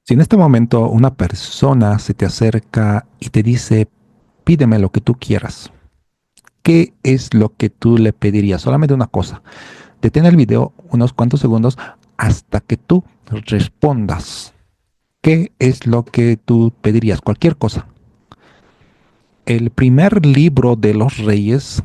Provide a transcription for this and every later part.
Si en este momento una persona se te acerca y te dice, pídeme lo que tú quieras, ¿qué es lo que tú le pedirías? Solamente una cosa. Detén el video unos cuantos segundos hasta que tú respondas. ¿Qué es lo que tú pedirías? Cualquier cosa. El primer libro de los reyes,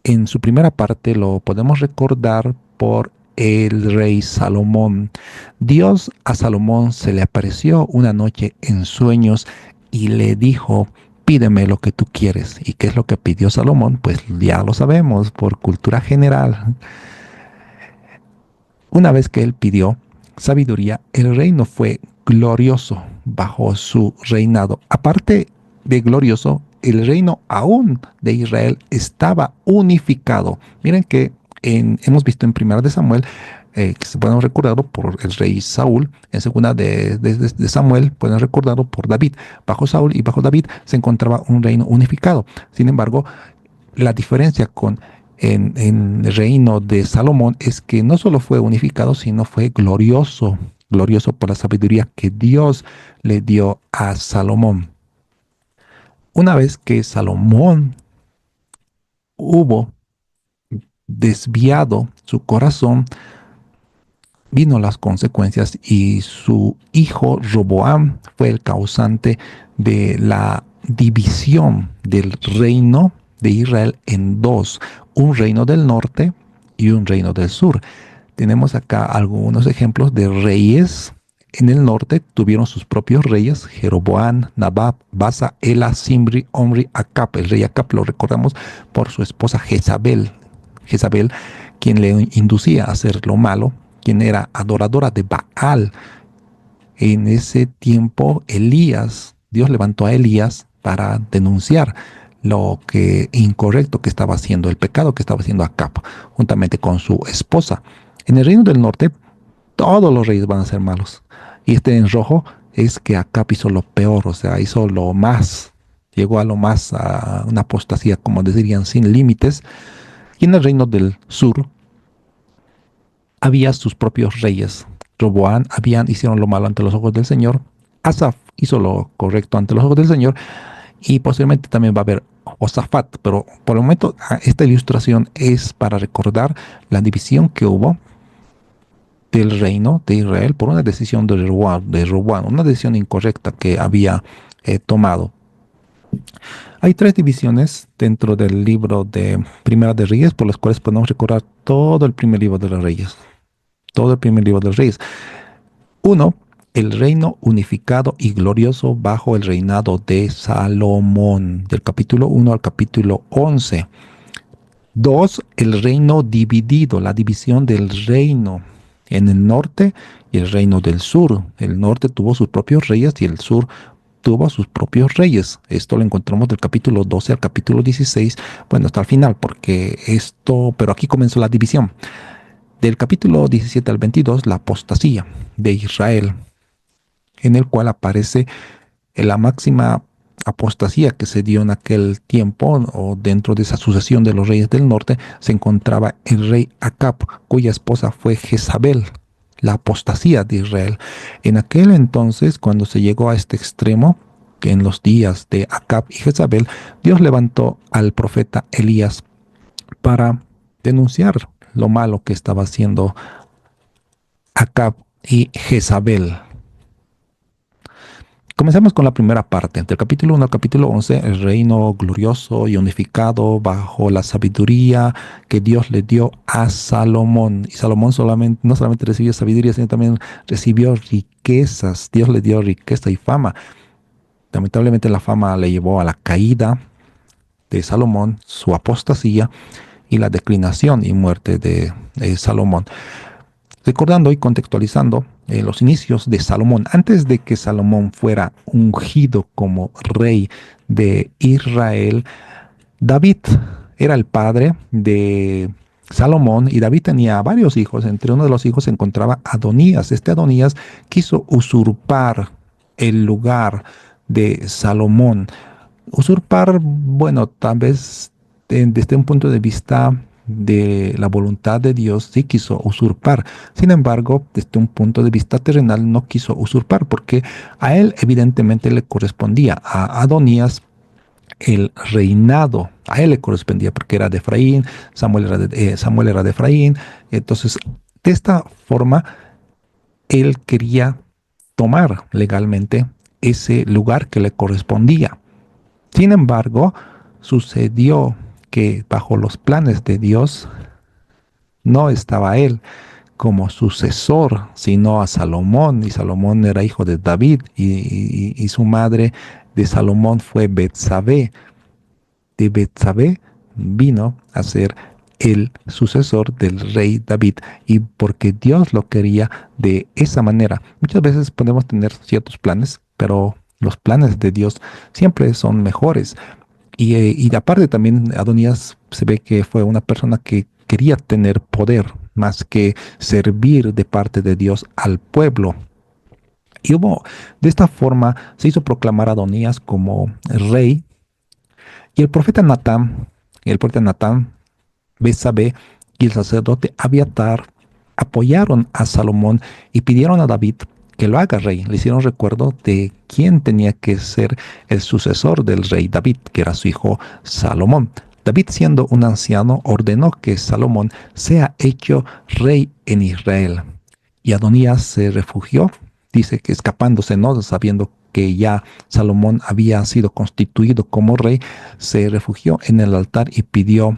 en su primera parte, lo podemos recordar por el rey Salomón. Dios a Salomón se le apareció una noche en sueños y le dijo, pídeme lo que tú quieres. ¿Y qué es lo que pidió Salomón? Pues ya lo sabemos por cultura general. Una vez que él pidió sabiduría, el reino fue glorioso bajo su reinado. Aparte de glorioso, el reino aún de Israel estaba unificado. Miren que hemos visto en Primera de Samuel, que se pueden recordarlo por el rey Saúl, en Segunda de Samuel pueden recordarlo por David. Bajo Saúl y bajo David se encontraba un reino unificado. Sin embargo, la diferencia con en el reino de Salomón es que no solo fue unificado, sino fue glorioso, glorioso por la sabiduría que Dios le dio a Salomón. Una vez que Salomón hubo desviado su corazón, vino las consecuencias y su hijo Roboam fue el causante de la división del reino de Israel en dos, un reino del norte y un reino del sur. Tenemos acá algunos ejemplos de reyes. En el norte tuvieron sus propios reyes, Jeroboam, Nabab, Basa, Ela, Simri, Omri, Acab. El rey Acab lo recordamos por su esposa Jezabel. Jezabel, quien le inducía a hacer lo malo, quien era adoradora de Baal. En ese tiempo, Elías, Dios levantó a Elías para denunciar lo que incorrecto que estaba haciendo, el pecado que estaba haciendo Acab, juntamente con su esposa. En el reino del norte, todos los reyes van a ser malos. Y este en rojo es que Acab hizo lo peor, o sea, hizo lo más, llegó a lo más, a una apostasía, como dirían, sin límites. Y en el reino del sur había sus propios reyes. Roboán hicieron lo malo ante los ojos del Señor. Asaf hizo lo correcto ante los ojos del Señor. Y posiblemente también va a haber Josafat. Pero por el momento, esta ilustración es para recordar la división que hubo del reino de Israel por una decisión de Roboán, una decisión incorrecta que había tomado. Hay tres divisiones dentro del libro de Primera de Reyes por las cuales podemos recordar todo el primer libro de los Reyes. Todo el primer libro de los Reyes. Uno, el reino unificado y glorioso bajo el reinado de Salomón, del capítulo 1 al capítulo 11. Dos, el reino dividido, la división del reino en el norte y el reino del sur. El norte tuvo sus propios reyes y el sur tuvo sus propios reyes. Esto lo encontramos del capítulo 12 al capítulo 16, bueno, hasta el final, porque esto, pero aquí comenzó la división. Del capítulo 17 al 22, la apostasía de Israel, en el cual aparece la máxima apostasía que se dio en aquel tiempo, o dentro de esa sucesión de los reyes del norte, se encontraba el rey Acab, cuya esposa fue Jezabel, la apostasía de Israel. En aquel entonces, cuando se llegó a este extremo, que en los días de Acab y Jezabel, Dios levantó al profeta Elías para denunciar lo malo que estaba haciendo Acab y Jezabel. Comencemos con la primera parte. Del capítulo 1 al capítulo 11, el reino glorioso y unificado bajo la sabiduría que Dios le dio a Salomón. Y Salomón no solamente recibió sabiduría, sino también recibió riquezas. Dios le dio riqueza y fama. Lamentablemente la fama le llevó a la caída de Salomón, su apostasía y la declinación y muerte de Salomón. Recordando y contextualizando los inicios de Salomón, antes de que Salomón fuera ungido como rey de Israel, David era el padre de Salomón y David tenía varios hijos. Entre uno de los hijos se encontraba Adonías. Este Adonías quiso usurpar el lugar de Salomón. Usurpar, bueno, tal vez desde un punto de vista de la voluntad de Dios, sí quiso usurpar. Sin embargo, desde un punto de vista terrenal, no quiso usurpar porque a él evidentemente le correspondía, a Adonías, el reinado. A él le correspondía porque era de Efraín, Samuel era de Efraín. Entonces, de esta forma, él quería tomar legalmente ese lugar que le correspondía. Sin embargo, sucedió que bajo los planes de Dios no estaba él como sucesor, sino a Salomón, y Salomón era hijo de David, y su madre de Salomón fue Betsabé. De Betsabé vino a ser el sucesor del rey David, y porque Dios lo quería de esa manera. Muchas veces podemos tener ciertos planes, pero los planes de Dios siempre son mejores. Y aparte también Adonías se ve que fue una persona que quería tener poder más que servir de parte de Dios al pueblo. Y de esta forma se hizo proclamar a Adonías como rey. Y el profeta Natán, Besabé y el sacerdote Abiatar apoyaron a Salomón y pidieron a David que lo haga rey. Le hicieron recuerdo de quién tenía que ser el sucesor del rey David, que era su hijo Salomón. David, siendo un anciano, ordenó que Salomón sea hecho rey en Israel. Y Adonías se refugió, dice que escapándose, ¿no? Sabiendo que ya Salomón había sido constituido como rey, se refugió en el altar y pidió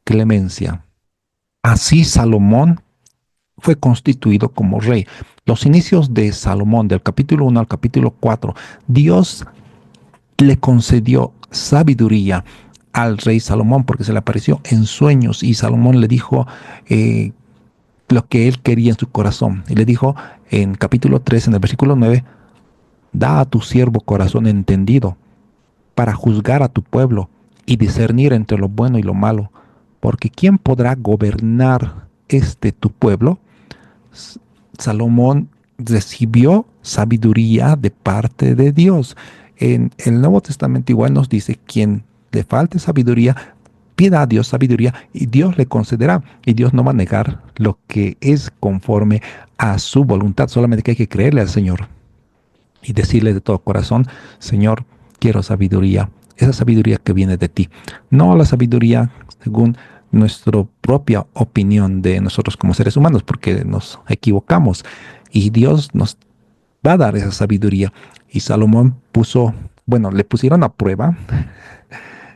clemencia. Así Salomón fue constituido como rey. Los inicios de Salomón, del capítulo 1 al capítulo 4, Dios le concedió sabiduría al rey Salomón porque se le apareció en sueños y Salomón le dijo lo que él quería en su corazón. Y le dijo en capítulo 3, en el versículo 9, da a tu siervo corazón entendido para juzgar a tu pueblo y discernir entre lo bueno y lo malo, porque ¿quién podrá gobernar tu pueblo? Salomón recibió sabiduría de parte de Dios. En el Nuevo Testamento igual nos dice, quien le falte sabiduría, pida a Dios sabiduría y Dios le concederá. Y Dios no va a negar lo que es conforme a su voluntad, solamente que hay que creerle al Señor y decirle de todo corazón, Señor, quiero sabiduría, esa sabiduría que viene de ti, no la sabiduría según nuestra propia opinión de nosotros como seres humanos, porque nos equivocamos y Dios nos va a dar esa sabiduría. Y Salomón le pusieron a prueba,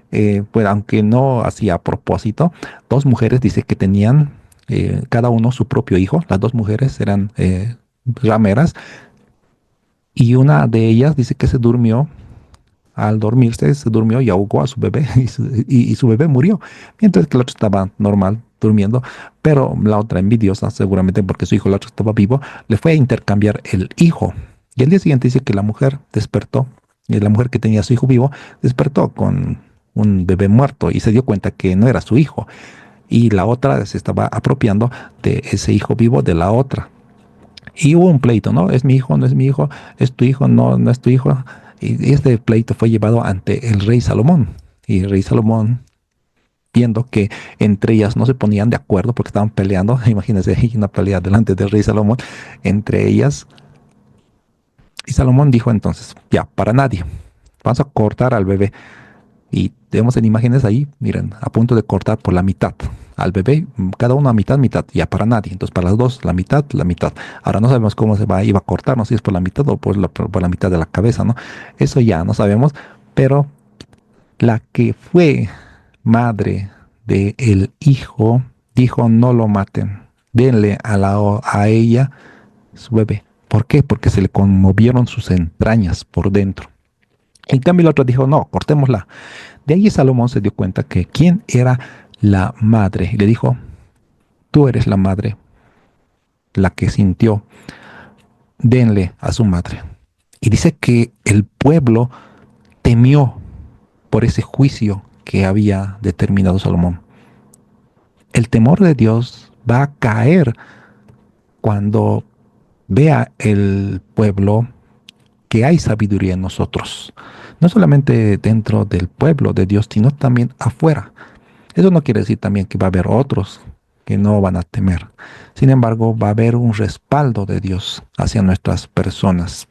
pues aunque no hacía a propósito, dos mujeres dice que tenían cada uno su propio hijo, las dos mujeres eran rameras, y una de ellas dice que se durmió. Al dormirse, se durmió y ahogó a su bebé y su bebé murió. Mientras que el otro estaba normal, durmiendo. Pero la otra envidiosa, seguramente porque su hijo, el otro estaba vivo, le fue a intercambiar el hijo. Y el día siguiente dice que la mujer despertó, y la mujer que tenía a su hijo vivo, despertó con un bebé muerto y se dio cuenta que no era su hijo. Y la otra se estaba apropiando de ese hijo vivo de la otra. Y hubo un pleito, ¿no? ¿Es mi hijo? ¿No es mi hijo? ¿Es tu hijo? No, no es tu hijo. Y este pleito fue llevado ante el rey Salomón. Y el rey Salomón, viendo que entre ellas no se ponían de acuerdo porque estaban peleando, imagínense, hay una pelea delante del rey Salomón, entre ellas. Y Salomón dijo entonces, ya, para nadie, vamos a cortar al bebé. Y tenemos en imágenes ahí, miren, a punto de cortar por la mitad al bebé, cada uno a mitad, mitad, ya para nadie. Entonces para las dos, la mitad, la mitad. Ahora no sabemos cómo iba a cortar, no sé si es por la mitad o por la mitad de la cabeza, ¿no? Eso ya no sabemos, pero la que fue madre del hijo dijo, no lo maten, denle a ella su bebé. ¿Por qué? Porque se le conmovieron sus entrañas por dentro. En cambio, el otro dijo, no, cortémosla. De ahí Salomón se dio cuenta que quién era la madre. Y le dijo, tú eres la madre, la que sintió, denle a su madre. Y dice que el pueblo temió por ese juicio que había determinado Salomón. El temor de Dios va a caer cuando vea el pueblo que hay sabiduría en nosotros. No solamente dentro del pueblo de Dios, sino también afuera. Eso no quiere decir también que va a haber otros que no van a temer. Sin embargo, va a haber un respaldo de Dios hacia nuestras personas.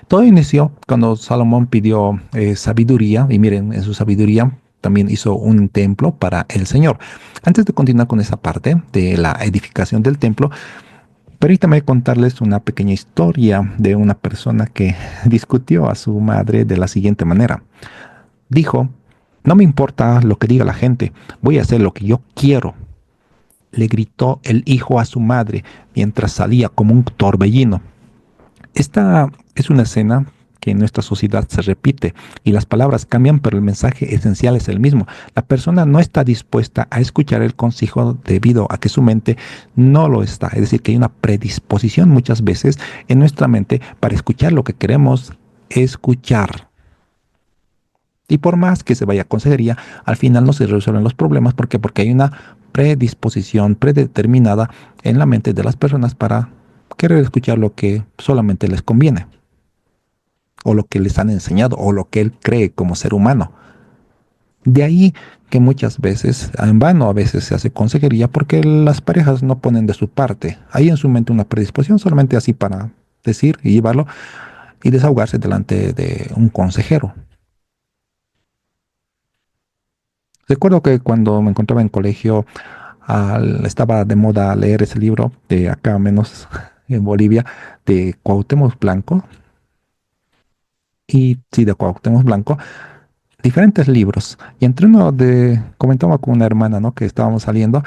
Todo inició cuando Salomón pidió sabiduría, y miren, en su sabiduría también hizo un templo para el Señor. Antes de continuar con esa parte de la edificación del templo, permítame contarles una pequeña historia de una persona que discutió a su madre de la siguiente manera. Dijo, no me importa lo que diga la gente, voy a hacer lo que yo quiero. Le gritó el hijo a su madre mientras salía como un torbellino. Esta es una escena que en nuestra sociedad se repite y las palabras cambian, pero el mensaje esencial es el mismo. La persona no está dispuesta a escuchar el consejo debido a que su mente no lo está. Es decir, que hay una predisposición muchas veces en nuestra mente para escuchar lo que queremos escuchar. Y por más que se vaya a consejería, al final no se resuelven los problemas. ¿Por qué? Porque hay una predisposición predeterminada en la mente de las personas para querer escuchar lo que solamente les conviene, o lo que les han enseñado, o lo que él cree como ser humano. De ahí que muchas veces, en vano a veces se hace consejería porque las parejas no ponen de su parte. Hay en su mente una predisposición solamente así para decir y llevarlo y desahogarse delante de un consejero. Recuerdo que cuando me encontraba en colegio, estaba de moda leer ese libro de acá menos en Bolivia, de Cuauhtémoc Blanco, y sí, de Cuauhtémoc Blanco, diferentes libros. Y entre uno comentaba con una hermana, ¿no? Que estábamos saliendo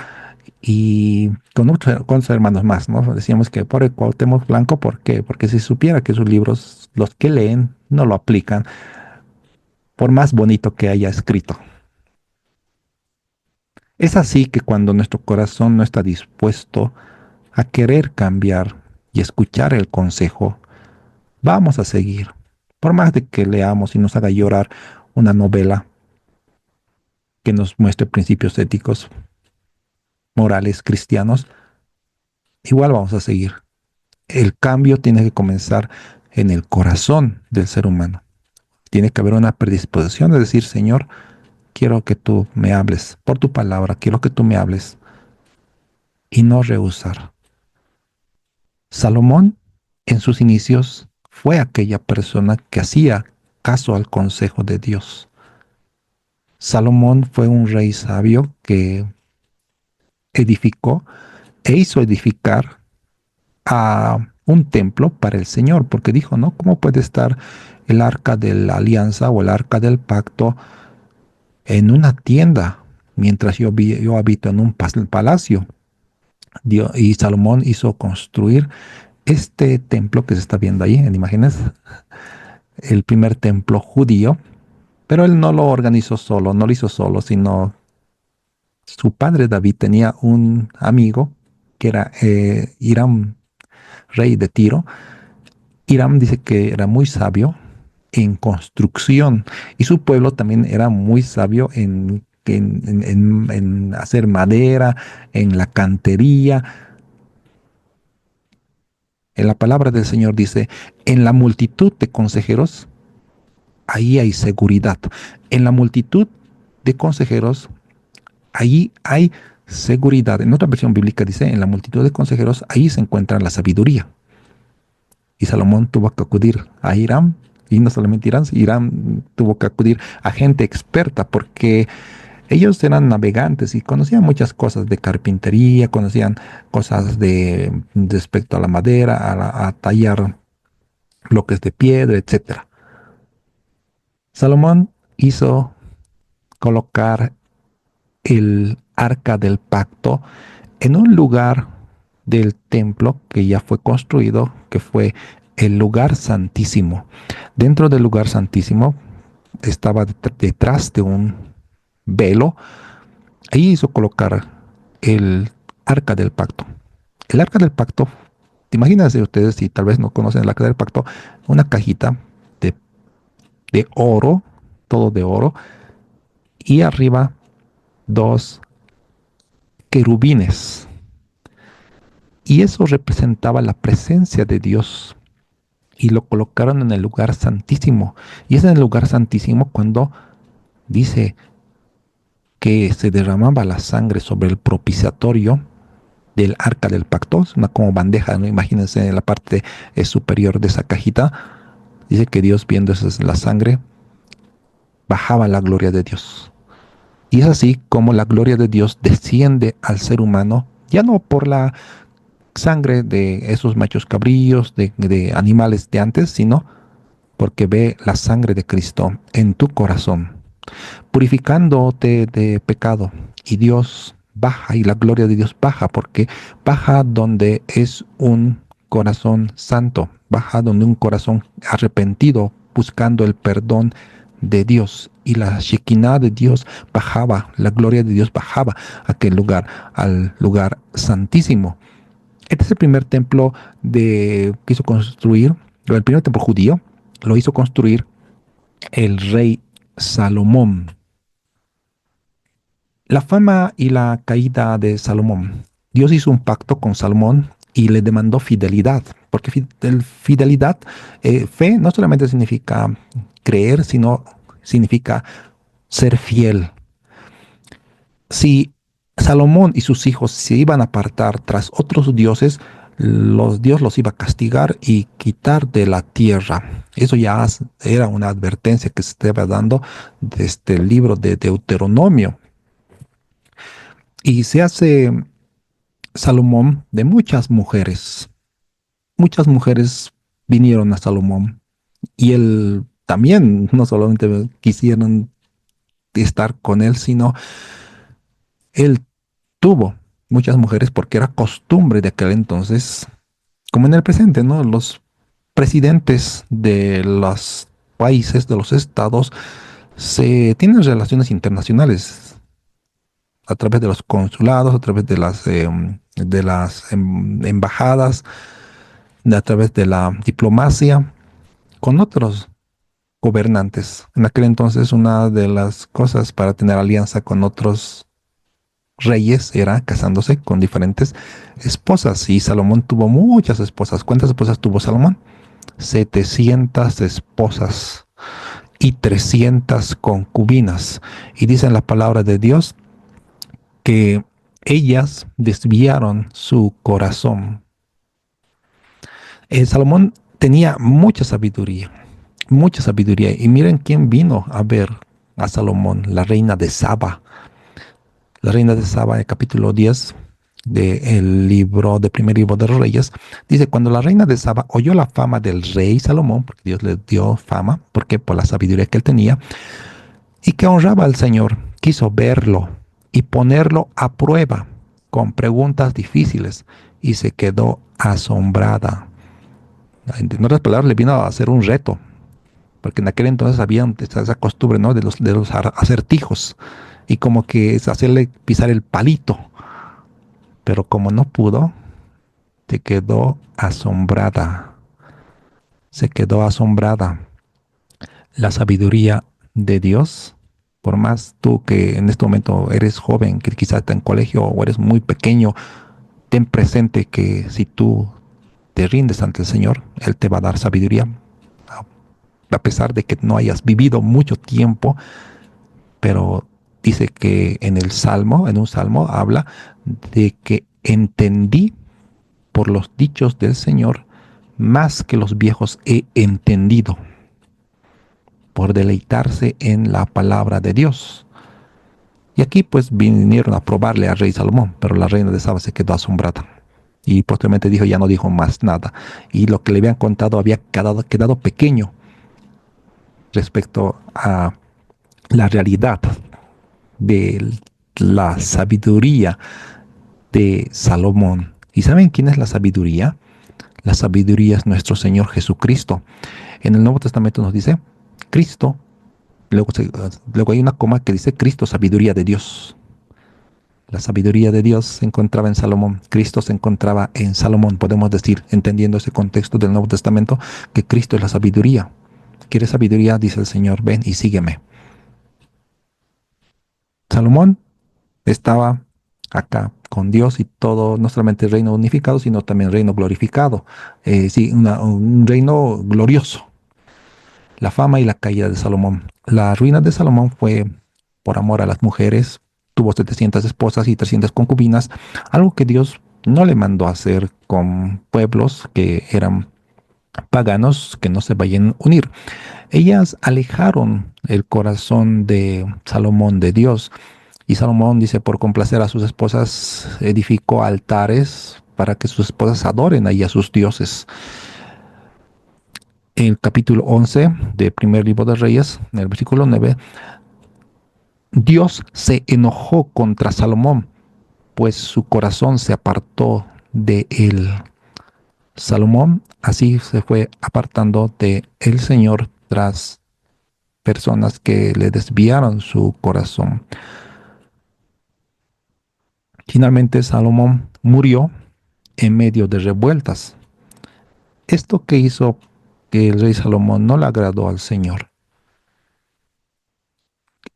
y con sus hermanos más, ¿no? Decíamos que por el Cuauhtémoc Blanco, ¿por qué? Porque si supiera que sus libros, los que leen, no lo aplican, por más bonito que haya escrito. Es así que cuando nuestro corazón no está dispuesto a querer cambiar y escuchar el consejo, vamos a seguir. Por más de que leamos y nos haga llorar una novela que nos muestre principios éticos, morales, cristianos, igual vamos a seguir. El cambio tiene que comenzar en el corazón del ser humano. Tiene que haber una predisposición de decir, Señor, quiero que tú me hables por tu palabra, quiero que tú me hables y no rehusar. Salomón, en sus inicios, fue aquella persona que hacía caso al consejo de Dios. Salomón fue un rey sabio que edificó e hizo edificar a un templo para el Señor, porque dijo, ¿no? ¿Cómo puede estar el arca de la alianza o el arca del pacto en una tienda mientras yo habito en un palacio? Y Salomón hizo construir este templo que se está viendo ahí en imágenes, el primer templo judío, pero él no lo organizó solo, no lo hizo solo, sino su padre David tenía un amigo que era Hiram, rey de Tiro. Hiram dice que era muy sabio en construcción y su pueblo también era muy sabio en hacer madera, en la cantería. En la palabra del Señor dice, en la multitud de consejeros, ahí hay seguridad. En la multitud de consejeros, ahí hay seguridad. En otra versión bíblica dice, en la multitud de consejeros, ahí se encuentra la sabiduría. Y Salomón tuvo que acudir a Hiram, y no solamente Hiram, Hiram tuvo que acudir a gente experta, porque ellos eran navegantes y conocían muchas cosas de carpintería, conocían cosas de respecto a la madera, a tallar bloques de piedra, etcétera. Salomón hizo colocar el arca del pacto en un lugar del templo que ya fue construido, que fue el lugar santísimo. Dentro del lugar santísimo estaba detrás de un velo. Ahí hizo colocar el arca del pacto. El arca del pacto, imagínense ustedes, si tal vez no conocen el arca del pacto, una cajita de, de oro, todo de oro, y arriba dos querubines. Y eso representaba la presencia de Dios. Y lo colocaron en el lugar santísimo. Y es en el lugar santísimo cuando dice que se derramaba la sangre sobre el propiciatorio del arca del pacto, es una como bandeja, ¿no? Imagínense en la parte superior de esa cajita. Dice que Dios viendo la sangre, bajaba la gloria de Dios. Y es así como la gloria de Dios desciende al ser humano, ya no por la sangre de esos machos cabríos, de animales de antes, sino porque ve la sangre de Cristo en tu corazón, purificándote de pecado. Y Dios baja y la gloria de Dios baja, porque baja donde es un corazón santo, baja donde un corazón arrepentido, buscando el perdón de Dios. Y la Shekinah de Dios bajaba, la gloria de Dios bajaba a aquel lugar, al lugar santísimo. Este es el primer templo que hizo construir, el primer templo judío, lo hizo construir el rey Salomón. La fama y la caída de Salomón. Dios hizo un pacto con Salomón y le demandó fidelidad, porque fidelidad, fe no solamente significa creer, sino significa ser fiel. Si Salomón y sus hijos se iban a apartar tras otros dioses, Dios los iba a castigar y quitar de la tierra. Eso ya era una advertencia que se estaba dando desde el libro de Deuteronomio. Y se hace Salomón de muchas mujeres. Muchas mujeres vinieron a Salomón y él también no solamente quisieron estar con él, sino él tuvo muchas mujeres porque era costumbre de aquel entonces, como en el presente, ¿no? Los presidentes de los países, de los estados, se tienen relaciones internacionales a través de los consulados, a través de las embajadas, a través de la diplomacia, con otros gobernantes. En aquel entonces, una de las cosas para tener alianza con otros reyes era casándose con diferentes esposas. Y Salomón tuvo muchas esposas. ¿Cuántas esposas tuvo Salomón? 700 esposas y 300 concubinas. Y dice en la palabra de Dios que ellas desviaron su corazón. Salomón tenía mucha sabiduría. Y miren quién vino a ver a Salomón, la reina de Saba. La reina de Saba, en el capítulo 10 del libro, del primer libro de los reyes, dice, cuando la reina de Saba oyó la fama del rey Salomón, porque Dios le dio fama, porque por la sabiduría que él tenía, y que honraba al Señor, quiso verlo y ponerlo a prueba con preguntas difíciles, y se quedó asombrada. En otras palabras, le vino a hacer un reto, porque en aquel entonces había esa costumbre, ¿no? De los acertijos, y como que es hacerle pisar el palito, pero como no pudo, se quedó asombrada, se quedó asombrada. La sabiduría de Dios, por más tú que en este momento eres joven, que quizás está en colegio o eres muy pequeño, ten presente que si tú te rindes ante el Señor, Él te va a dar sabiduría, a pesar de que no hayas vivido mucho tiempo, pero dice que en un salmo habla de que entendí por los dichos del Señor más que los viejos he entendido, por deleitarse en la palabra de Dios. Y aquí pues vinieron a probarle al rey Salomón, pero la reina de Saba se quedó asombrada. Y posteriormente dijo, ya no dijo más nada. Y lo que le habían contado había quedado pequeño respecto a la realidad de la sabiduría de Salomón. ¿Y saben quién es la sabiduría? La sabiduría es nuestro Señor Jesucristo. En el Nuevo Testamento nos dice Cristo, luego hay una coma que dice Cristo, sabiduría de Dios. La sabiduría de Dios se encontraba en Salomón, Cristo se encontraba en Salomón. Podemos decir, entendiendo ese contexto del Nuevo Testamento, que Cristo es la sabiduría. ¿Quieres sabiduría? Dice el Señor, ven y sígueme. Salomón estaba acá con Dios y todo, no solamente el reino unificado, sino también reino glorificado. Sí, un reino glorioso. La fama y la caída de Salomón. La ruina de Salomón fue por amor a las mujeres, tuvo 700 esposas y 300 concubinas, algo que Dios no le mandó a hacer con pueblos que eran paganos que no se vayan a unir. Ellas alejaron el corazón de Salomón de Dios. Y Salomón dice, por complacer a sus esposas, edificó altares para que sus esposas adoren ahí a sus dioses. En el capítulo 11 del primer libro de Reyes, en el versículo 9, Dios se enojó contra Salomón, pues su corazón se apartó de él. Salomón así se fue apartando de el Señor tras personas que le desviaron su corazón. Finalmente Salomón murió en medio de revueltas. Esto que hizo que el rey Salomón no le agradó al Señor.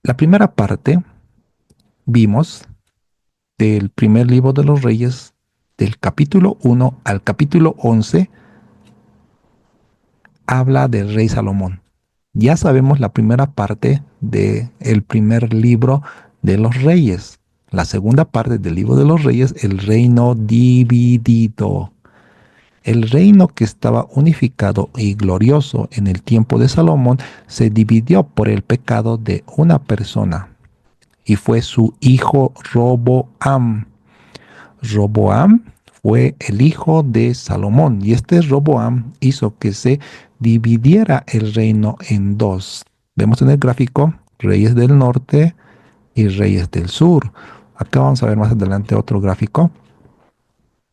La primera parte vimos del primer libro de los Reyes, del capítulo 1 al capítulo 11, habla del rey Salomón. Ya sabemos la primera parte del primer libro de los Reyes. La segunda parte del libro de los Reyes, el reino dividido. El reino que estaba unificado y glorioso en el tiempo de Salomón se dividió por el pecado de una persona y fue su hijo Roboam. Roboam fue el hijo de Salomón y este Roboam hizo que se dividiera el reino en dos. Vemos en el gráfico reyes del norte y reyes del sur. Acá vamos a ver más adelante otro gráfico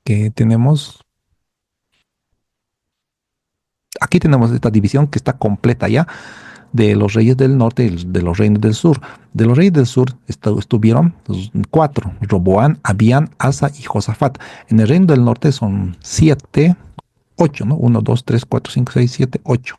que tenemos. Aquí tenemos esta división que está completa ya de los reyes del norte y de los reyes del sur. De los reyes del sur estuvieron cuatro: Roboán, Abián, Asa y Josafat. En el reino del norte son siete, ocho, ¿no? Uno, dos, tres, cuatro, cinco, seis, siete, ocho.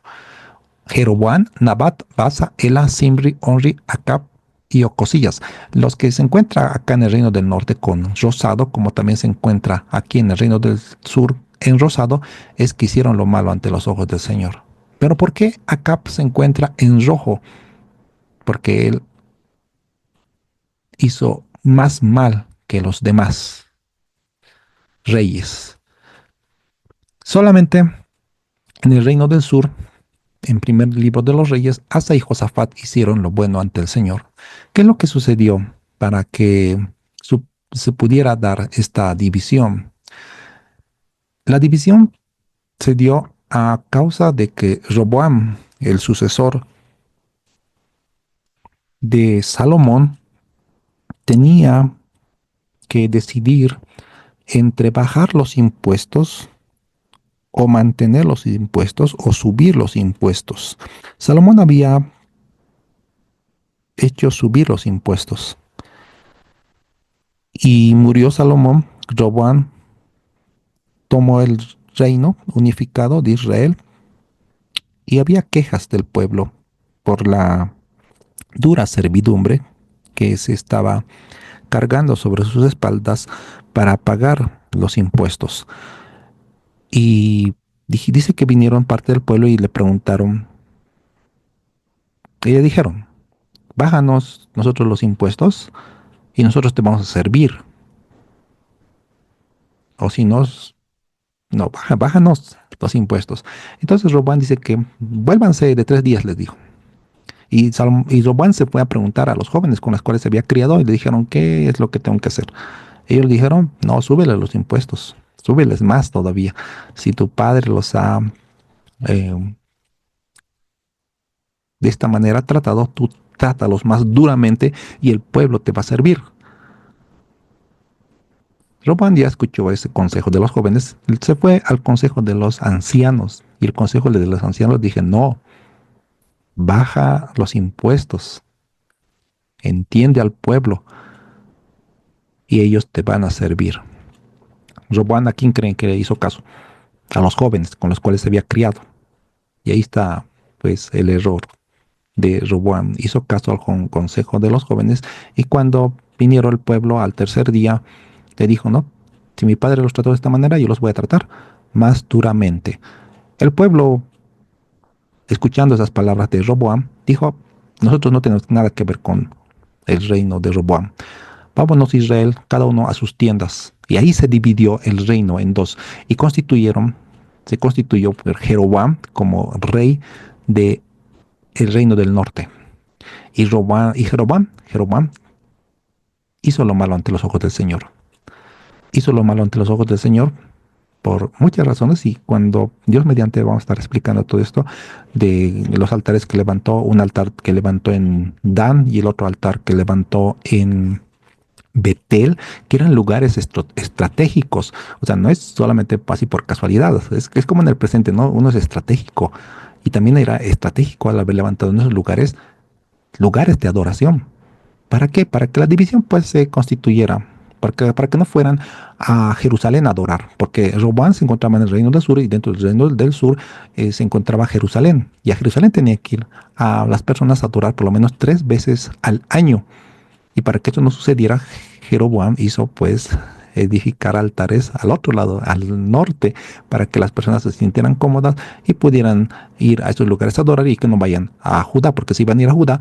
Jeroboán, Nabat, Basa, Ela, Simri, Onri, Acab y Ocosillas. Los que se encuentran acá en el reino del norte con rosado, como también se encuentra aquí en el reino del sur en rosado, es que hicieron lo malo ante los ojos del Señor. Pero ¿por qué Acab se encuentra en rojo? Porque él hizo más mal que los demás reyes. Solamente en el reino del sur, en primer libro de los reyes, Asa y Josafat hicieron lo bueno ante el Señor. ¿Qué es lo que sucedió para que se pudiera dar esta división? La división se dio a causa de que Roboam, el sucesor de Salomón, tenía que decidir entre bajar los impuestos o mantener los impuestos o subir los impuestos. Salomón había hecho subir los impuestos y murió Salomón. Roboam tomó el reino unificado de Israel y había quejas del pueblo por la dura servidumbre que se estaba cargando sobre sus espaldas para pagar los impuestos. Y dice que vinieron parte del pueblo y le preguntaron, y le dijeron, bájanos nosotros los impuestos y nosotros te vamos a servir. O si nos, no, bájanos los impuestos. Entonces Robán dice que vuélvanse de 3 días, les dijo. Y Robán se fue a preguntar a los jóvenes con los cuales se había criado y le dijeron, ¿qué es lo que tengo que hacer? Ellos le dijeron, no, súbele los impuestos, súbeles más todavía. Si tu padre los ha de esta manera tratado, tú trátalos más duramente y el pueblo te va a servir. Robán ya escuchó ese consejo de los jóvenes, se fue al consejo de los ancianos y el consejo de los ancianos dije, no, baja los impuestos, entiende al pueblo y ellos te van a servir. Robán, ¿a quién creen que le hizo caso? A los jóvenes con los cuales se había criado. Y ahí está, pues, el error de Roboam. Hizo caso al consejo de los jóvenes y cuando vinieron el pueblo al tercer día, le dijo, no, si mi padre los trató de esta manera, yo los voy a tratar más duramente. El pueblo, escuchando esas palabras de Roboam, dijo, nosotros no tenemos nada que ver con el reino de Roboam. vámonos Israel, cada uno a sus tiendas. Y ahí se dividió el reino en dos y se constituyó por Jeroboam como rey de el reino del norte. Jeroboam hizo lo malo ante los ojos del Señor. Hizo lo malo ante los ojos del Señor por muchas razones y cuando Dios mediante vamos a estar explicando todo esto de los altares que levantó, un altar que levantó en Dan y el otro altar que levantó en Betel, que eran lugares estratégicos. O sea, no es solamente así por casualidad, es como en el presente, ¿no? Uno es estratégico y también era estratégico al haber levantado en esos lugares de adoración. ¿Para qué? Para que la división pues se constituyera, para que no fueran a Jerusalén a adorar, porque Roboam se encontraba en el reino del sur y dentro del reino del sur se encontraba Jerusalén. Y a Jerusalén tenía que ir a las personas a adorar por lo menos 3 veces al año. Y para que eso no sucediera, Jeroboam hizo pues edificar altares al otro lado, al norte, para que las personas se sintieran cómodas y pudieran ir a esos lugares a adorar y que no vayan a Judá, porque si iban a ir a Judá,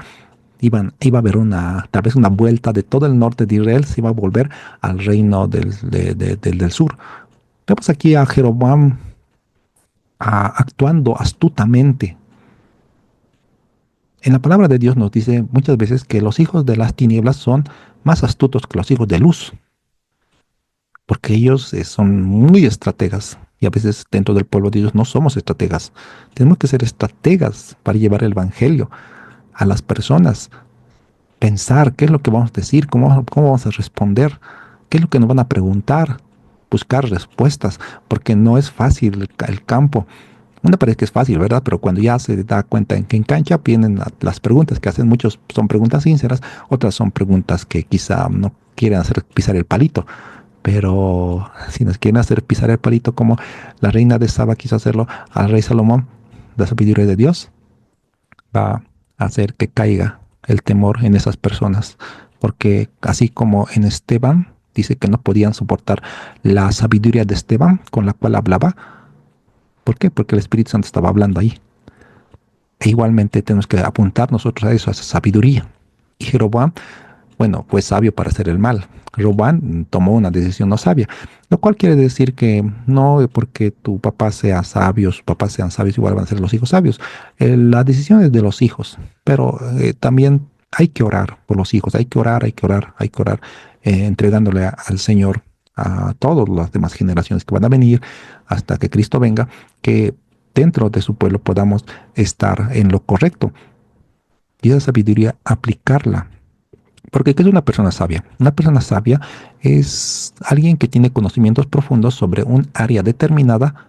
iba a haber tal vez una vuelta de todo el norte de Israel, se iba a volver al reino del sur. Vemos aquí a Jeroboam actuando astutamente. En la palabra de Dios nos dice muchas veces que los hijos de las tinieblas son más astutos que los hijos de luz, porque ellos son muy estrategas y a veces dentro del pueblo de Dios no somos estrategas. Tenemos que ser estrategas para llevar el evangelio a las personas, pensar qué es lo que vamos a decir, cómo vamos a responder, qué es lo que nos van a preguntar, buscar respuestas, porque no es fácil el campo. Una parece que es fácil, ¿verdad? Pero cuando ya se da cuenta en que en cancha vienen las preguntas que hacen muchos, son preguntas sinceras, otras son preguntas que quizá no quieren hacer pisar el palito. Pero si nos quieren hacer pisar el palito como la reina de Saba quiso hacerlo al rey Salomón, la sabiduría de Dios va a hacer que caiga el temor en esas personas. Porque así como en Esteban, dice que no podían soportar la sabiduría de Esteban con la cual hablaba. ¿Por qué? Porque el Espíritu Santo estaba hablando ahí. E igualmente tenemos que apuntar nosotros a eso, a esa sabiduría. Y Jeroboam, bueno, fue sabio para hacer el mal. Roboam tomó una decisión no sabia, lo cual quiere decir que no porque tu papá sea sabio, sus papás sean sabios, igual van a ser los hijos sabios. La decisión es de los hijos, pero también hay que orar por los hijos, hay que orar, hay que orar, hay que orar, entregándole al Señor a todas las demás generaciones que van a venir hasta que Cristo venga, que dentro de su pueblo podamos estar en lo correcto y esa sabiduría aplicarla. Porque ¿qué es una persona sabia? Una persona sabia es alguien que tiene conocimientos profundos sobre un área determinada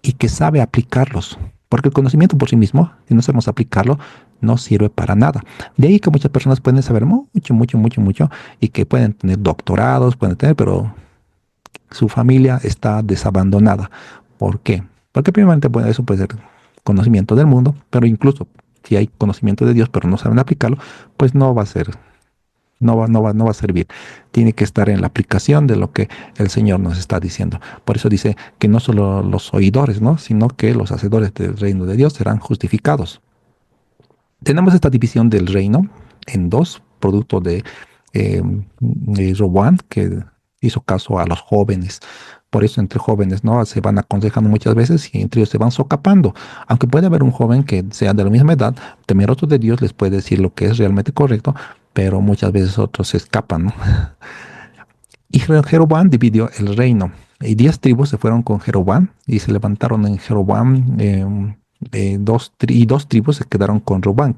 y que sabe aplicarlos. Porque el conocimiento por sí mismo, si no sabemos aplicarlo, no sirve para nada. De ahí que muchas personas pueden saber mucho, mucho, mucho, mucho y que pueden tener doctorados, pero su familia está desabandonada. ¿Por qué? Porque primeramente eso puede ser conocimiento del mundo, pero incluso si hay conocimiento de Dios, pero no saben aplicarlo, pues no va a ser, no va a servir. Tiene que estar en la aplicación de lo que el Señor nos está diciendo. Por eso dice que no solo los oidores, ¿no? Sino que los hacedores del reino de Dios serán justificados. Tenemos esta división del reino en dos, producto de Roboam, que hizo caso a los jóvenes. Por eso entre jóvenes, ¿no? Se van aconsejando muchas veces y entre ellos se van socapando. Aunque puede haber un joven que sea de la misma edad, temeroso de Dios, les puede decir lo que es realmente correcto, pero muchas veces otros se escapan, ¿no? Y Jeroboam dividió el reino. Y 10 tribus se fueron con Jeroboam y se levantaron en Jeroboam. Dos tribus se quedaron con Roboam.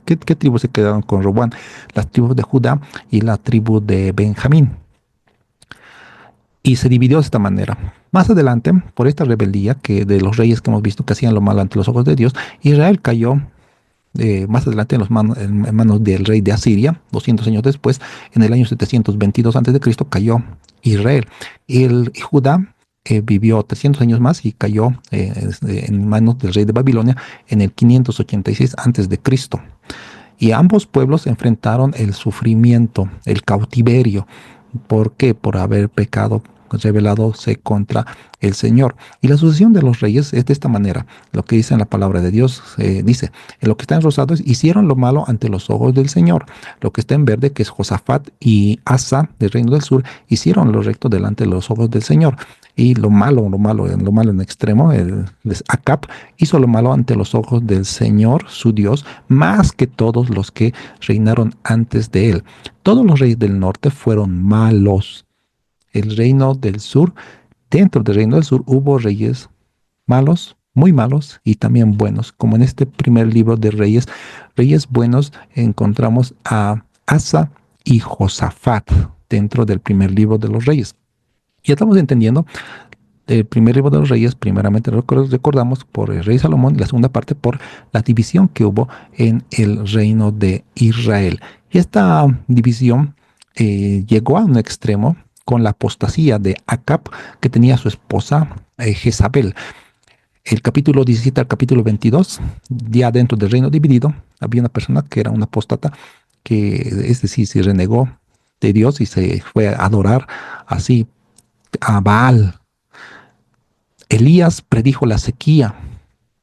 ¿Qué tribus se quedaron con Roboam? Las tribus de Judá y la tribu de Benjamín. Y se dividió de esta manera. Más adelante, por esta rebeldía que de los reyes que hemos visto que hacían lo malo ante los ojos de Dios, Israel cayó más adelante en manos del rey de Asiria. 200 años después, en el año 722 a.C., cayó Israel. Y Judá vivió 300 años más y cayó en manos del rey de Babilonia en el 586 a.C. Y ambos pueblos enfrentaron el sufrimiento, el cautiverio. ¿Por qué? Por haber pecado rebelándose contra el Señor. Y la sucesión de los reyes es de esta manera. Lo que dice en la palabra de Dios dice, en lo que está en rosado es, hicieron lo malo ante los ojos del Señor. Lo que está en verde, que es Josafat y Asa del reino del sur, hicieron lo recto delante de los ojos del Señor. Y lo malo en extremo, Acab hizo lo malo ante los ojos del Señor, su Dios, más que todos los que reinaron antes de él. Todos los reyes del norte fueron malos. El reino del sur, dentro del reino del sur hubo reyes malos, muy malos y también buenos. Como en este primer libro de reyes, reyes buenos, encontramos a Asa y Josafat dentro del primer libro de los reyes. Ya estamos entendiendo el primer libro de los reyes, primeramente recordamos por el rey Salomón, y la segunda parte por la división que hubo en el reino de Israel. Y esta división llegó a un extremo con la apostasía de Acab, que tenía a su esposa Jezabel. El capítulo 17 al capítulo 22, ya dentro del reino dividido, había una persona que era una apóstata, que es decir, se renegó de Dios y se fue a adorar así a Baal. Elías predijo la sequía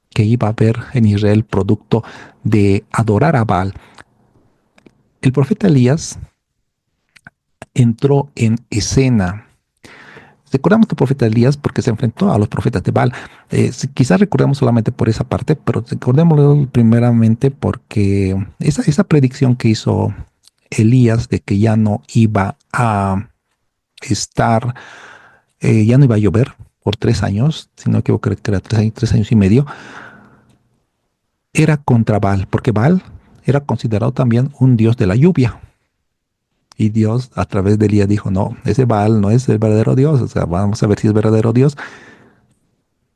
que iba a haber en Israel producto de adorar a Baal. El profeta Elías entró en escena. Recordamos que el profeta Elías porque se enfrentó a los profetas de Baal. Quizás recordemos solamente por esa parte, pero recordémoslo primeramente porque esa predicción que hizo Elías de que ya no iba a estar, ya no iba a llover por 3 años, si no me equivoco, que era 3 años y medio, era contra Baal, porque Baal era considerado también un dios de la lluvia. Y Dios a través de Elías dijo, no, ese Baal no es el verdadero Dios, o sea, vamos a ver si es verdadero Dios,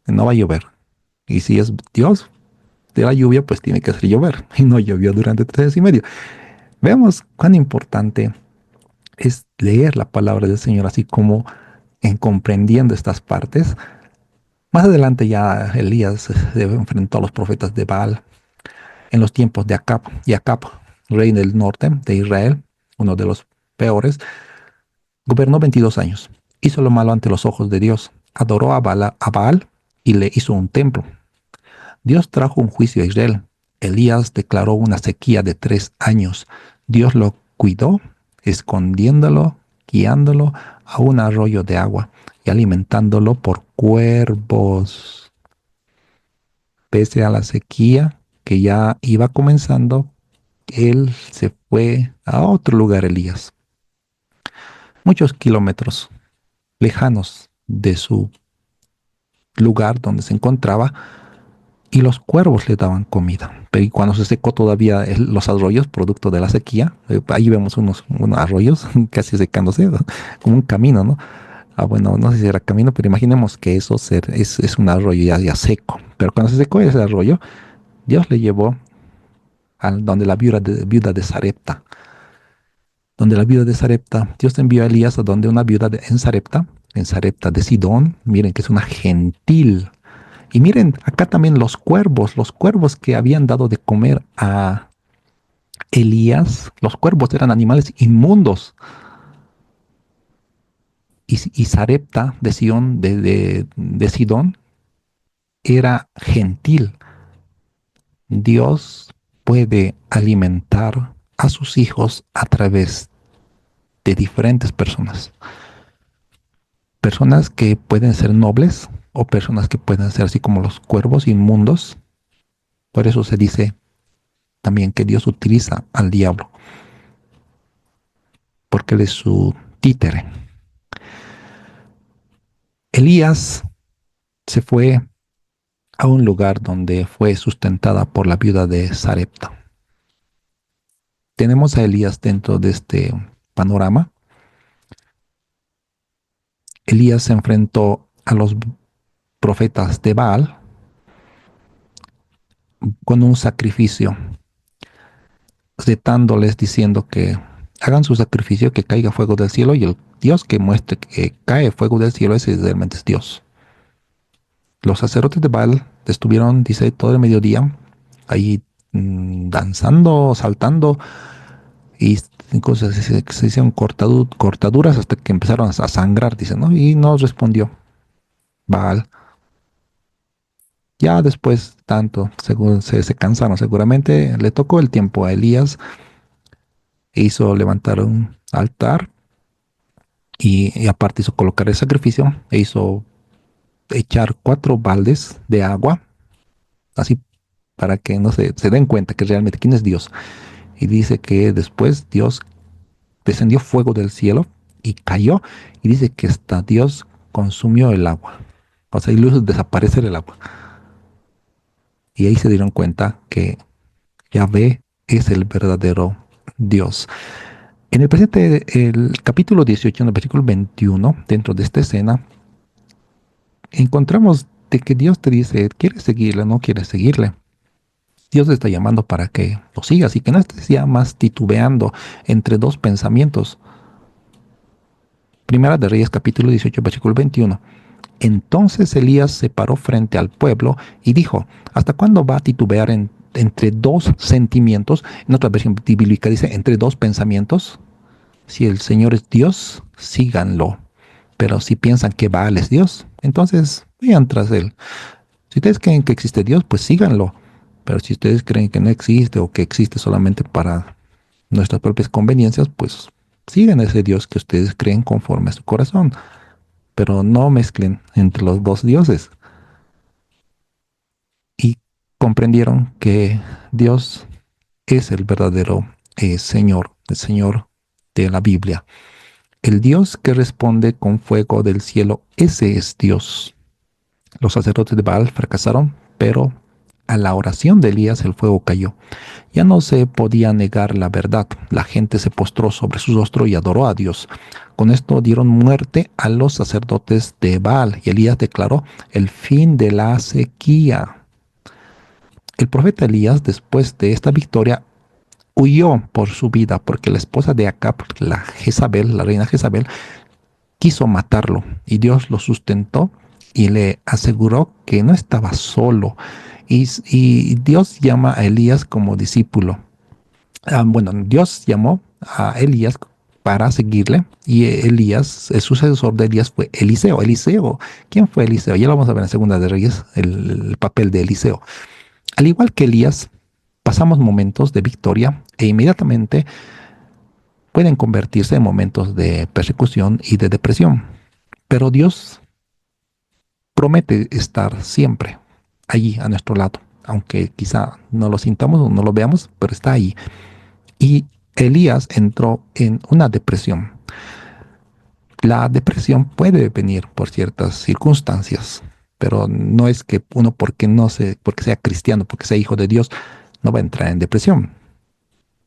no va a llover. Y si es Dios de la lluvia, pues tiene que hacer llover. Y no llovió durante 3 años y medio. Veamos cuán importante es leer la palabra del Señor, así como en comprendiendo estas partes. Más adelante ya Elías se enfrentó a los profetas de Baal en los tiempos de Acab. Y Acab, rey del norte de Israel, uno de los peores, gobernó 22 años. Hizo lo malo ante los ojos de Dios. Adoró a Baal y le hizo un templo. Dios trajo un juicio a Israel. Elías declaró una sequía de 3 años. Dios lo cuidó, escondiéndolo, guiándolo a un arroyo de agua y alimentándolo por cuervos. Pese a la sequía que ya iba comenzando, él se fue a otro lugar, Elías, muchos kilómetros lejanos de su lugar donde se encontraba, y los cuervos le daban comida. Pero y cuando se secó todavía los arroyos, producto de la sequía, ahí vemos unos arroyos casi secándose, ¿no? Como un camino, ¿no? Ah, bueno, no sé si era camino, pero imaginemos que eso es un arroyo ya seco. Pero cuando se secó ese arroyo, Dios le llevó donde la viuda de Sarepta. Donde la viuda de Sarepta, Dios envió a Elías a donde una viuda en Sarepta de Sidón, miren que es una gentil. Y miren, acá también los cuervos que habían dado de comer a Elías, los cuervos eran animales inmundos. Y Sarepta de Sidón, de Sidón era gentil. Dios puede alimentar a sus hijos a través de diferentes personas. Personas que pueden ser nobles o personas que pueden ser así como los cuervos inmundos. Por eso se dice también que Dios utiliza al diablo, porque él es su títere. Elías se fue a un lugar donde fue sustentada por la viuda de Sarepta. Tenemos a Elías dentro de este panorama. Elías se enfrentó a los profetas de Baal con un sacrificio, retándoles diciendo que hagan su sacrificio, que caiga fuego del cielo, y el Dios que muestre que cae fuego del cielo, ese realmente es Dios. Los sacerdotes de Baal estuvieron, dice, todo el mediodía ahí danzando, saltando y incluso se hicieron cortaduras hasta que empezaron a sangrar, dice, ¿no? Y no respondió Baal. Ya después, tanto, según se cansaron seguramente, le tocó el tiempo a Elías, e hizo levantar un altar y aparte hizo colocar el sacrificio, e hizo echar 4 baldes de agua, así para que no se den cuenta que realmente quién es Dios. Y dice que después Dios descendió fuego del cielo y cayó, y dice que hasta Dios consumió el agua. O sea, y lo hizo desaparecer el agua. Y ahí se dieron cuenta que Yahvé es el verdadero Dios. En el presente, el capítulo 18, en el versículo 21, dentro de esta escena, encontramos de que Dios te dice, ¿quieres seguirle o no quieres seguirle? Dios te está llamando para que lo sigas y que no estés ya más titubeando entre dos pensamientos. Primera de Reyes, capítulo 18, versículo 21. Entonces Elías se paró frente al pueblo y dijo, ¿hasta cuándo va a titubear entre dos sentimientos? En otra versión bíblica dice, entre dos pensamientos. Si el Señor es Dios, síganlo. Pero si piensan que Baal es Dios, entonces vayan tras él. Si ustedes creen que existe Dios, pues síganlo. Pero si ustedes creen que no existe o que existe solamente para nuestras propias conveniencias, pues sigan ese Dios que ustedes creen conforme a su corazón. Pero no mezclen entre los dos dioses. Y comprendieron que Dios es el verdadero Señor, el Señor de la Biblia. El Dios que responde con fuego del cielo, ese es Dios. Los sacerdotes de Baal fracasaron, pero a la oración de Elías el fuego cayó. Ya no se podía negar la verdad. La gente se postró sobre su rostro y adoró a Dios. Con esto dieron muerte a los sacerdotes de Baal y Elías declaró el fin de la sequía. El profeta Elías, después de esta victoria, huyó por su vida porque la esposa de Acab, la Jezabel, la reina Jezabel, quiso matarlo y Dios lo sustentó y le aseguró que no estaba solo. Y Dios llama a Elías como discípulo. Bueno, Dios llamó a Elías para seguirle y Elías, el sucesor de Elías fue Eliseo. Eliseo, ¿quién fue Eliseo? Ya lo vamos a ver en Segunda de Reyes, el papel de Eliseo. Al igual que Elías, pasamos momentos de victoria e inmediatamente pueden convertirse en momentos de persecución y de depresión. Pero Dios promete estar siempre allí a nuestro lado, aunque quizá no lo sintamos o no lo veamos, pero está ahí. Y Elías entró en una depresión. La depresión puede venir por ciertas circunstancias, pero no es que uno porque sea cristiano, porque sea hijo de Dios, no va a entrar en depresión.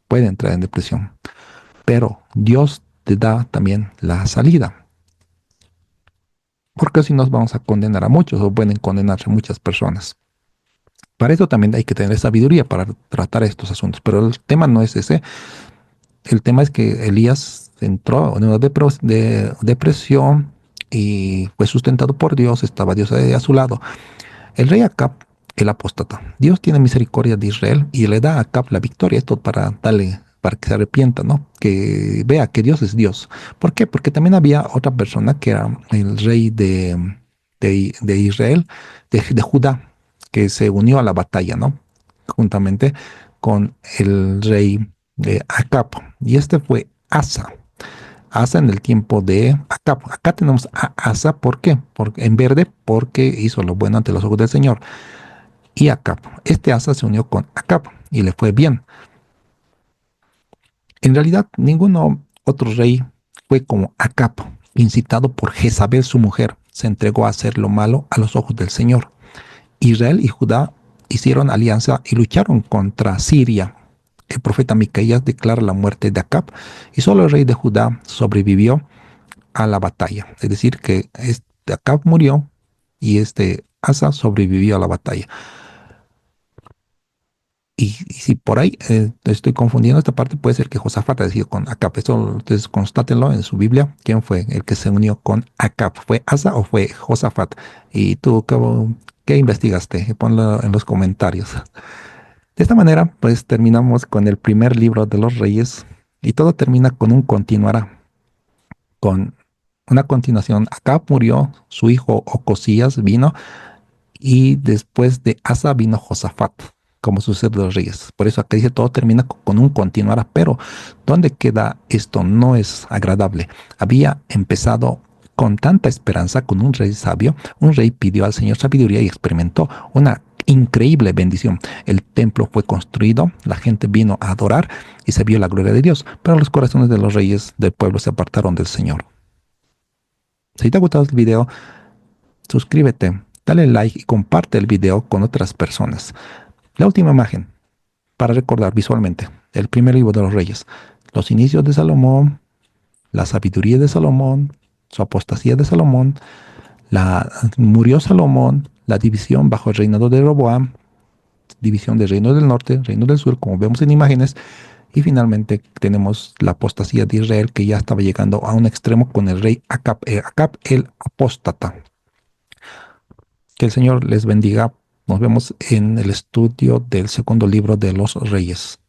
Puede entrar en depresión, pero Dios te da también la salida. Porque si nos vamos a condenar a muchos o pueden condenarse muchas personas. Para eso también hay que tener sabiduría para tratar estos asuntos, pero el tema no es ese. El tema es que Elías entró en una depresión y fue sustentado por Dios, estaba Dios a su lado. El rey Acab, el apóstata, Dios tiene misericordia de Israel y le da a Acab la victoria, esto para que se arrepienta, ¿no? Que vea que Dios es Dios. ¿Por qué? Porque también había otra persona que era el rey de Israel, de Judá, que se unió a la batalla, ¿no? Juntamente con el rey de Acab. Y este fue Asa. Asa en el tiempo de Acab. Acá tenemos a Asa, ¿por qué? Porque, en verde, porque hizo lo bueno ante los ojos del Señor. Y Acab. Este Asa se unió con Acab y le fue bien. En realidad, ninguno otro rey fue como Acab, incitado por Jezabel, su mujer. Se entregó a hacer lo malo a los ojos del Señor. Israel y Judá hicieron alianza y lucharon contra Siria. El profeta Micaías declara la muerte de Acab y solo el rey de Judá sobrevivió a la batalla. Es decir, que este Acab murió y este Asa sobrevivió a la batalla. Y si por ahí estoy confundiendo esta parte, puede ser que Josafat ha sido con Acab. Esto ustedes constátenlo en su Biblia. ¿Quién fue el que se unió con Acab? ¿Fue Asa o fue Josafat? Y tú, ¿qué investigaste? Ponlo en los comentarios. De esta manera, pues terminamos con el primer libro de los Reyes. Y todo termina con un continuará, con una continuación. Acab murió, su hijo Ocosías vino, y después de Asa vino Josafat, como sucede de los reyes. Por eso acá dice todo termina con un continuará, pero ¿dónde queda esto? No es agradable. Había empezado con tanta esperanza, con un rey sabio. Un rey pidió al Señor sabiduría y experimentó una increíble bendición. El templo fue construido, la gente vino a adorar y se vio la gloria de Dios, pero los corazones de los reyes del pueblo se apartaron del Señor. Si te ha gustado el video, suscríbete, dale like y comparte el video con otras personas. La última imagen, para recordar visualmente, el primer libro de los reyes, los inicios de Salomón, la sabiduría de Salomón, su apostasía de Salomón, murió Salomón, la división bajo el reinado de Roboam, división del reino del norte, reino del sur, como vemos en imágenes, y finalmente tenemos la apostasía de Israel que ya estaba llegando a un extremo con el rey Acab, Acab el apóstata. Que el Señor les bendiga. Nos vemos en el estudio del segundo libro de los Reyes.